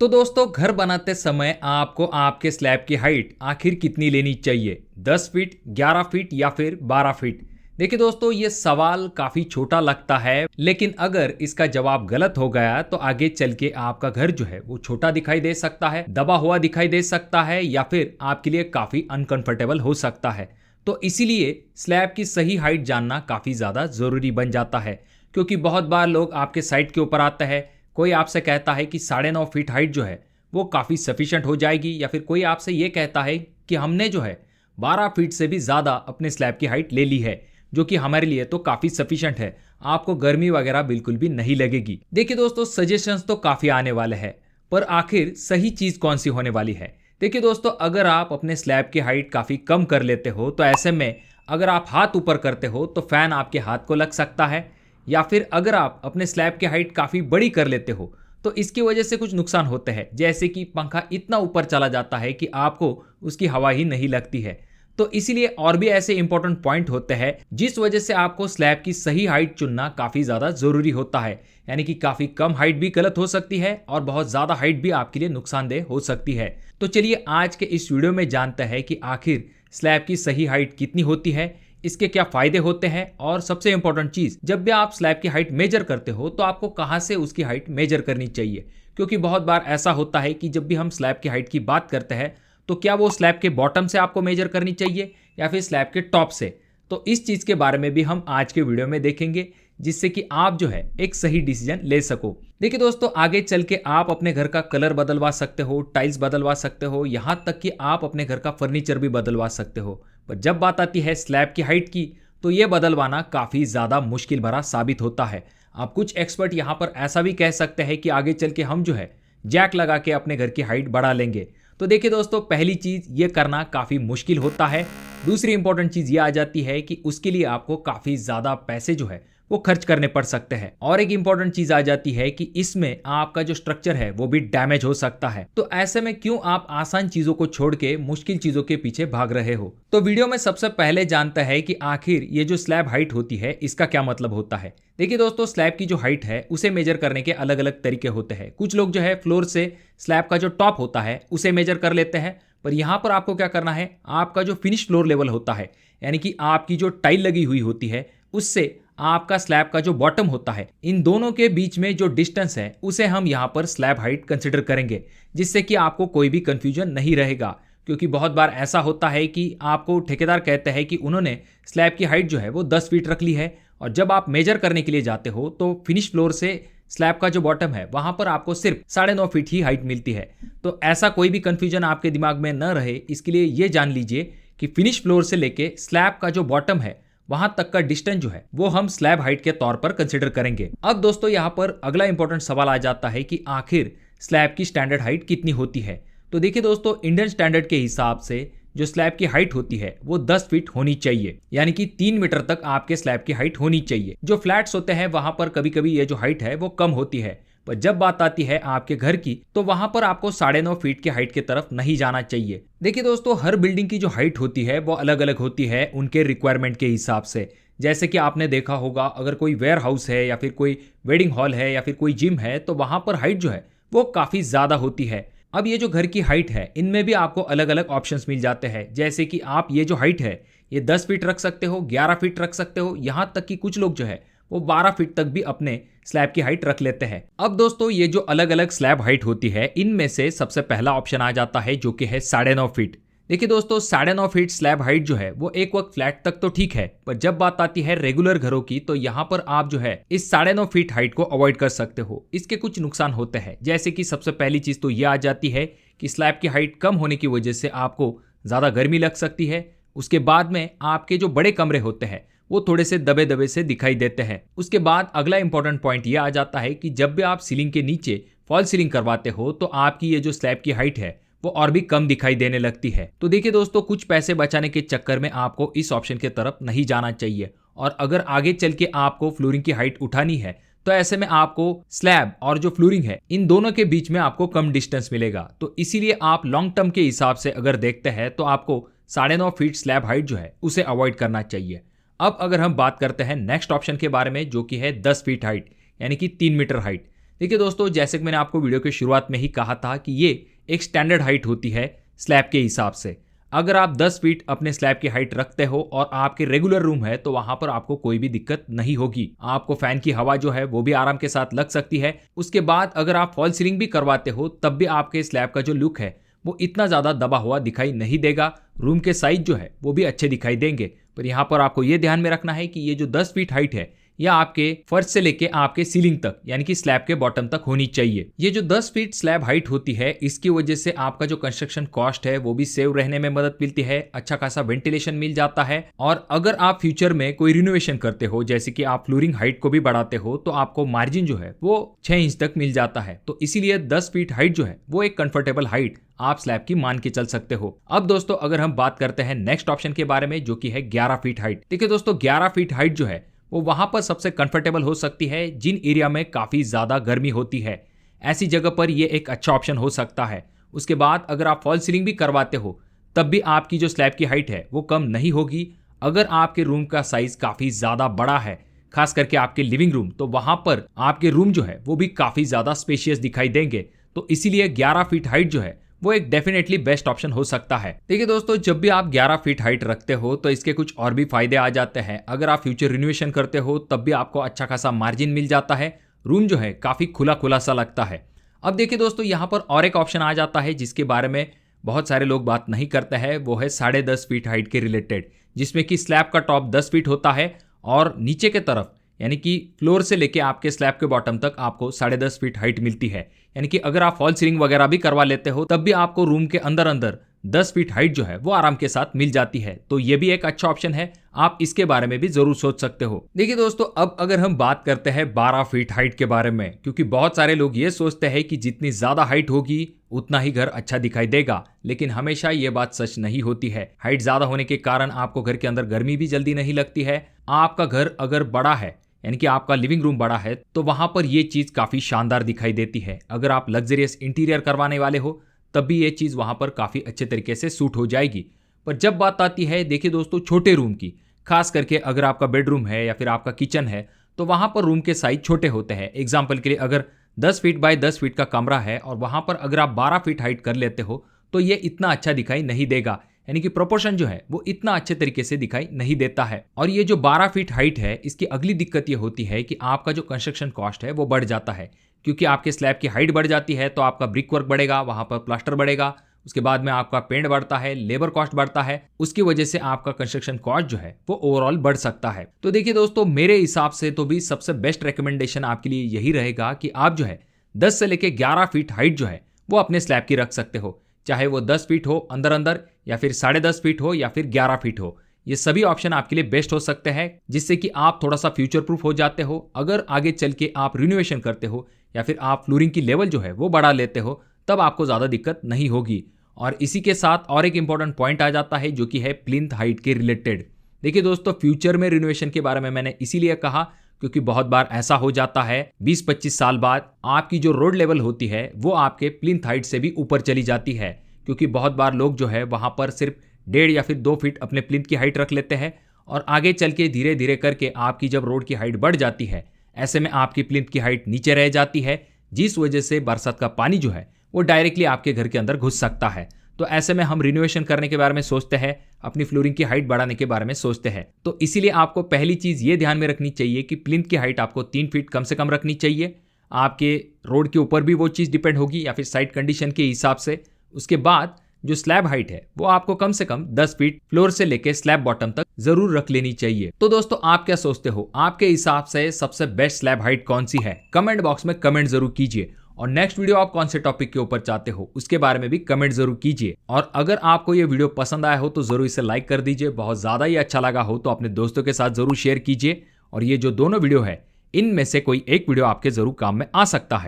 तो दोस्तों, घर बनाते समय आपको आपके स्लैब की हाइट आखिर कितनी लेनी चाहिए? 10 फीट, 11 फीट या फिर 12 फीट? देखिए दोस्तों, ये सवाल काफी छोटा लगता है, लेकिन अगर इसका जवाब गलत हो गया तो आगे चल के आपका घर जो है वो छोटा दिखाई दे सकता है, दबा हुआ दिखाई दे सकता है, या फिर आपके लिए काफी अनकंफर्टेबल हो सकता है। तो इसीलिए स्लैब की सही हाइट जानना काफी ज्यादा जरूरी बन जाता है, क्योंकि बहुत बार लोग आपके साइट के ऊपर आते हैं। कोई आपसे कहता है कि 9.5 फीट हाइट जो है वो काफ़ी सफिशेंट हो जाएगी, या फिर कोई आपसे ये कहता है कि हमने जो है 12 फीट से भी ज़्यादा अपने स्लैब की हाइट ले ली है, जो कि हमारे लिए तो काफ़ी सफिशेंट है, आपको गर्मी वगैरह बिल्कुल भी नहीं लगेगी। देखिए दोस्तों, सजेशंस तो काफ़ी आने वाले हैं, पर आखिर सही चीज़ कौन सी होने वाली है? देखिए दोस्तों, अगर आप अपने स्लैब की हाइट काफ़ी कम कर लेते हो तो ऐसे में अगर आप हाथ ऊपर करते हो तो फैन आपके हाथ को लग सकता है, या फिर अगर आप अपने स्लैब की हाइट काफ़ी बड़ी कर लेते हो तो इसकी वजह से कुछ नुकसान होते हैं, जैसे कि पंखा इतना ऊपर चला जाता है कि आपको उसकी हवा ही नहीं लगती है। तो इसीलिए और भी ऐसे इंपॉर्टेंट पॉइंट होते हैं जिस वजह से आपको स्लैब की सही हाइट चुनना काफ़ी ज़्यादा ज़रूरी होता है। यानी कि काफ़ी कम हाइट भी गलत हो सकती है और बहुत ज़्यादा हाइट भी आपके लिए नुकसानदेह हो सकती है। तो चलिए आज के इस वीडियो में जानते हैं कि आखिर स्लैब की सही हाइट कितनी होती है, इसके क्या फायदे होते हैं, और सबसे इंपॉर्टेंट चीज, जब भी आप स्लैब की हाइट मेजर करते हो तो आपको कहां से उसकी हाइट मेजर करनी चाहिए। क्योंकि बहुत बार ऐसा होता है कि जब भी हम स्लैब की हाइट की बात करते हैं तो क्या वो स्लैब के बॉटम से आपको मेजर करनी चाहिए या फिर स्लैब के टॉप से। तो इस चीज के बारे में भी हम आज के वीडियो में देखेंगे, जिससे कि आप जो है एक सही डिसीजन ले सको। देखिए दोस्तों, आगे चल के आप अपने घर का कलर बदलवा सकते हो, टाइल्स बदलवा सकते हो, यहां तक कि आप अपने घर का फर्नीचर भी बदलवा सकते हो। पर जब बात आती है स्लैब की हाइट की तो यह बदलवाना काफ़ी ज़्यादा मुश्किल भरा साबित होता है। आप कुछ एक्सपर्ट यहाँ पर ऐसा भी कह सकते हैं कि आगे चल के हम जो है जैक लगा के अपने घर की हाइट बढ़ा लेंगे। तो देखिए दोस्तों, पहली चीज़ ये करना काफ़ी मुश्किल होता है। दूसरी इंपॉर्टेंट चीज़ ये आ जाती है कि उसके लिए आपको काफ़ी ज़्यादा पैसे जो है वो खर्च करने पड़ सकते हैं। और एक इंपॉर्टेंट चीज आ जाती है कि इसमें आपका जो स्ट्रक्चर है वो भी डैमेज हो सकता है। तो ऐसे में क्यों आप आसान चीजों को छोड़ के मुश्किल चीजों के पीछे भाग रहे हो? तो वीडियो में सबसे पहले जानते हैं कि आखिर ये जो स्लैब हाइट होती है इसका क्या मतलब होता है। देखिए दोस्तों, स्लैब की जो हाइट है उसे मेजर करने के अलग अलग तरीके होते हैं। कुछ लोग जो है फ्लोर से स्लैब का जो टॉप होता है उसे मेजर कर लेते हैं, पर यहां पर आपको क्या करना है, आपका जो फिनिश फ्लोर लेवल होता है, यानी कि आपकी जो टाइल लगी हुई होती है उससे आपका स्लैब का जो बॉटम होता है, इन दोनों के बीच में जो डिस्टेंस है उसे हम यहाँ पर स्लैब हाइट कंसिडर करेंगे, जिससे कि आपको कोई भी कंफ्यूजन नहीं रहेगा। क्योंकि बहुत बार ऐसा होता है कि आपको ठेकेदार कहते हैं कि उन्होंने स्लैब की हाइट जो है वो 10 फीट रख ली है, और जब आप मेजर करने के लिए जाते हो तो फिनिश फ्लोर से स्लैब का जो बॉटम है वहां पर आपको सिर्फ 9.5 फीट ही हाइट मिलती है। तो ऐसा कोई भी कंफ्यूजन आपके दिमाग में न रहे, इसके लिए ये जान लीजिए कि फिनिश फ्लोर से लेके स्लैब का जो बॉटम है वहां तक का डिस्टेंस जो है वो हम स्लैब हाइट के तौर पर कंसीडर करेंगे। अब दोस्तों, यहां पर अगला इंपॉर्टेंट सवाल आ जाता है कि आखिर स्लैब की स्टैंडर्ड हाइट कितनी होती है। तो देखिए दोस्तों, इंडियन स्टैंडर्ड के हिसाब से जो स्लैब की हाइट होती है वो 10 फीट होनी चाहिए, यानी कि 3 मीटर तक आपके स्लैब की हाइट होनी चाहिए। जो फ्लैट्स होते हैं वहां पर कभी कभी ये जो हाइट है वो कम होती है, पर जब बात आती है आपके घर की तो वहां पर आपको 9.5 फीट की हाइट की तरफ नहीं जाना चाहिए। देखिए दोस्तों, हर बिल्डिंग की जो हाइट होती है वो अलग अलग होती है उनके रिक्वायरमेंट के हिसाब से। जैसे कि आपने देखा होगा, अगर कोई वेयर हाउस है या फिर कोई वेडिंग हॉल है या फिर कोई जिम है तो वहां पर हाइट जो है वो काफी ज्यादा होती है। अब ये जो घर की हाइट है इनमें भी आपको अलग अलग ऑप्शंस मिल जाते हैं, जैसे कि आप ये जो हाइट है ये 10 फीट रख सकते हो, 11 फीट रख सकते हो, यहां तक कि कुछ लोग जो है वो 12 फीट तक भी अपने स्लैब की हाइट रख लेते हैं। अब दोस्तों, ये जो अलग अलग स्लैब हाइट होती है इनमें से सबसे पहला ऑप्शन आ जाता है जो कि है 9.5 फीट। देखिए दोस्तों, 9.5 फीट स्लैब हाइट जो है वो एक वक्त फ्लैट तक तो ठीक है, पर जब बात आती है रेगुलर घरों की तो यहाँ पर आप जो है इस 9.5 फीट हाइट को अवॉइड कर सकते हो। इसके कुछ नुकसान होते हैं, जैसे कि सबसे पहली चीज तो ये आ जाती है कि स्लैब की हाइट कम होने की वजह से आपको ज्यादा गर्मी लग सकती है। उसके बाद में आपके जो बड़े कमरे होते हैं वो थोड़े से दबे दबे से दिखाई देते हैं। उसके बाद अगला इंपॉर्टेंट पॉइंट ये आ जाता है कि जब भी आप सीलिंग के नीचे फॉल सीलिंग करवाते हो तो आपकी ये जो स्लैब की हाइट है वो और भी कम दिखाई देने लगती है। तो देखिए दोस्तों, कुछ पैसे बचाने के चक्कर में आपको इस ऑप्शन की तरफ नहीं जाना चाहिए, और अगर आगे चल के आपको फ्लोरिंग की हाइट उठानी है तो ऐसे में आपको स्लैब और जो फ्लोरिंग है इन दोनों के बीच में आपको कम डिस्टेंस मिलेगा। तो इसीलिए आप लॉन्ग टर्म के हिसाब से अगर देखते हैं तो आपको 9.5 फीट स्लैब हाइट जो है उसे अवॉइड करना चाहिए। अब अगर हम बात करते हैं नेक्स्ट ऑप्शन के बारे में, जो कि है 10 फीट हाइट, यानी कि 3 मीटर हाइट। देखिए दोस्तों, जैसे कि मैंने आपको वीडियो के शुरुआत में ही कहा था कि ये एक स्टैंडर्ड हाइट होती है स्लैब के हिसाब से। अगर आप 10 फीट अपने स्लैब की हाइट रखते हो और आपके रेगुलर रूम है तो वहां पर आपको कोई भी दिक्कत नहीं होगी। आपको फैन की हवा जो है वो भी आराम के साथ लग सकती है। उसके बाद अगर आप फॉल सीलिंग भी करवाते हो तब भी आपके स्लैब का जो लुक है वो इतना ज्यादा दबा हुआ दिखाई नहीं देगा। रूम के साइज जो है वो भी अच्छे दिखाई देंगे। पर यहाँ पर आपको ये ध्यान में रखना है कि ये जो 10 फीट हाइट है या आपके फर्श से लेके आपके सीलिंग तक यानी कि स्लैब के बॉटम तक होनी चाहिए। ये जो 10 फीट स्लैब हाइट होती है इसकी वजह से आपका जो कंस्ट्रक्शन कॉस्ट है वो भी सेव रहने में मदद मिलती है, अच्छा खासा वेंटिलेशन मिल जाता है। और अगर आप फ्यूचर में कोई रिनोवेशन करते हो, जैसे कि आप फ्लोरिंग हाइट को भी बढ़ाते हो, तो आपको मार्जिन जो है वो 6 इंच तक मिल जाता है। तो इसीलिए 10 फीट हाइट जो है वो एक कंफर्टेबल हाइट आप स्लैब की मान के चल सकते हो। अब दोस्तों अगर हम बात करते हैं नेक्स्ट ऑप्शन के बारे में जो कि है 11 फीट हाइट। देखिए दोस्तों, 11 फीट हाइट जो है वो वहां पर सबसे कंफर्टेबल हो सकती है जिन एरिया में काफी ज्यादा गर्मी होती है। ऐसी जगह पर ये एक अच्छा ऑप्शन हो सकता है। उसके बाद अगर आप फॉल सीलिंग भी करवाते हो तब भी आपकी जो स्लैब की हाइट है वो कम नहीं होगी। अगर आपके रूम का साइज काफी ज्यादा बड़ा है, खास करके आपके लिविंग रूम, तो वहां पर आपके रूम जो है वो भी काफी ज्यादा स्पेशियस दिखाई देंगे। तो इसीलिए 11 फीट हाइट जो है वो एक डेफिनेटली बेस्ट ऑप्शन हो सकता है। देखिए दोस्तों, जब भी आप 11 फीट हाइट रखते हो तो इसके कुछ और भी फायदे आ जाते हैं। अगर आप फ्यूचर रिनोवेशन करते हो तब भी आपको अच्छा खासा मार्जिन मिल जाता है। रूम जो है काफी खुला खुला सा लगता है। अब देखिए दोस्तों, यहाँ पर और एक ऑप्शन आ जाता है जिसके बारे में बहुत सारे लोग बात नहीं करते हैं। वो है 10.5 फीट हाइट के रिलेटेड, जिसमें कि स्लैब का टॉप 10 फीट होता है और नीचे के तरफ यानी कि फ्लोर से लेके आपके स्लैब के बॉटम तक आपको 10.5 फीट हाइट मिलती है। यानी कि अगर आप फॉल सीलिंग वगैरह भी करवा लेते हो तब भी आपको रूम के अंदर अंदर 10 फीट हाइट जो है वो आराम के साथ मिल जाती है। तो ये भी एक अच्छा ऑप्शन है, आप इसके बारे में भी जरूर सोच सकते हो। देखिए दोस्तों, अब अगर हम बात करते हैं 12 फीट हाइट के बारे में, क्योंकि बहुत सारे लोग ये सोचते हैं कि जितनी ज्यादा हाइट होगी उतना ही घर अच्छा दिखाई देगा, लेकिन हमेशा ये बात सच नहीं होती है। हाइट ज्यादा होने के कारण आपको घर के अंदर गर्मी भी जल्दी नहीं लगती है। आपका घर अगर बड़ा है यानी कि आपका लिविंग रूम बड़ा है तो वहां पर यह चीज काफी शानदार दिखाई देती है। अगर आप लग्जरियस इंटीरियर करवाने वाले हो तब भी ये चीज वहां पर काफी अच्छे तरीके से सूट हो जाएगी। पर जब बात आती है देखिए दोस्तों छोटे रूम की, खास करके अगर आपका बेडरूम है या फिर आपका किचन है तो वहां पर रूम के साइज छोटे होते हैं। एग्जाम्पल के लिए अगर 10 फीट बाय 10 फीट का कमरा है और वहां पर अगर आप 12 फीट हाइट कर लेते हो तो ये इतना अच्छा दिखाई नहीं देगा। यानी कि प्रोपोर्शन जो है वो इतना अच्छे तरीके से दिखाई नहीं देता है। और ये जो 12 फीट हाइट है इसकी अगली दिक्कत ये होती है कि आपका जो कंस्ट्रक्शन कॉस्ट है वो बढ़ जाता है, क्योंकि आपके स्लैब की हाइट बढ़ जाती है तो आपका ब्रिक वर्क बढ़ेगा, वहां पर प्लास्टर बढ़ेगा, उसके बाद में आपका पेंट बढ़ता है, लेबर कॉस्ट बढ़ता है, उसकी वजह से आपका कंस्ट्रक्शन कॉस्ट जो है वो ओवरऑल बढ़ सकता है। तो देखिए दोस्तों, मेरे हिसाब से तो भी सबसे बेस्ट रिकमेंडेशन आपके लिए यही रहेगा कि आप जो है 10 से लेके 11 फीट हाइट जो है वो अपने स्लैब की रख सकते हो, चाहे वो 10 फीट हो अंदर अंदर या फिर 10.5 फीट हो या फिर 11 फीट हो। ये सभी ऑप्शन आपके लिए बेस्ट हो सकते हैं, जिससे कि आप थोड़ा सा फ्यूचर प्रूफ हो जाते हो। अगर आगे चल के आप रिनोवेशन करते हो या फिर आप फ्लोरिंग की लेवल जो है वो बढ़ा लेते हो तब आपको ज्यादा दिक्कत नहीं होगी। और इसी के साथ और एक इंपॉर्टेंट पॉइंट आ जाता है जो कि है प्लिंथ हाइट के रिलेटेड। देखिए दोस्तों, फ्यूचर में रिनोवेशन के बारे में मैंने इसीलिए कहा क्योंकि बहुत बार ऐसा हो जाता है 20-25 साल बाद आपकी जो रोड लेवल होती है वो आपके प्लिंथ हाइट से भी ऊपर चली जाती है, क्योंकि बहुत बार लोग जो है वहां पर सिर्फ 1.5 या फिर 2 फीट अपने प्लिंथ की हाइट रख लेते हैं और आगे चल के धीरे धीरे करके आपकी जब रोड की हाइट बढ़ जाती है, ऐसे में आपकी प्लिंथ की हाइट नीचे रह जाती है, जिस वजह से बरसात का पानी जो है वो डायरेक्टली आपके घर के अंदर घुस सकता है। तो ऐसे में हम रिनोवेशन करने के बारे में सोचते हैं, अपनी फ्लोरिंग की हाइट बढ़ाने के बारे में सोचते हैं। तो इसीलिए आपको पहली चीज ये ध्यान में रखनी चाहिए कि प्लिंथ की हाइट आपको 3 फीट कम से कम रखनी चाहिए। आपके रोड के ऊपर भी वो चीज डिपेंड होगी या फिर साइट कंडीशन के हिसाब से। उसके बाद जो स्लैब हाइट है वो आपको कम से कम 10 फीट फ्लोर से लेके स्लैब बॉटम तक जरूर रख लेनी चाहिए। तो दोस्तों, आप क्या सोचते हो, आपके हिसाब से सबसे बेस्ट स्लैब हाइट कौन सी है? कमेंट बॉक्स में कमेंट जरूर कीजिए। और नेक्स्ट वीडियो आप कौन से टॉपिक के ऊपर चाहते हो उसके बारे में भी कमेंट जरूर कीजिए। और अगर आपको ये वीडियो पसंद आया हो तो जरूर इसे लाइक कर दीजिए। बहुत ज्यादा ही अच्छा लगा हो तो अपने दोस्तों के साथ जरूर शेयर कीजिए। और ये जो दोनों वीडियो है इनमें से कोई एक वीडियो आपके जरूर काम में आ सकता है।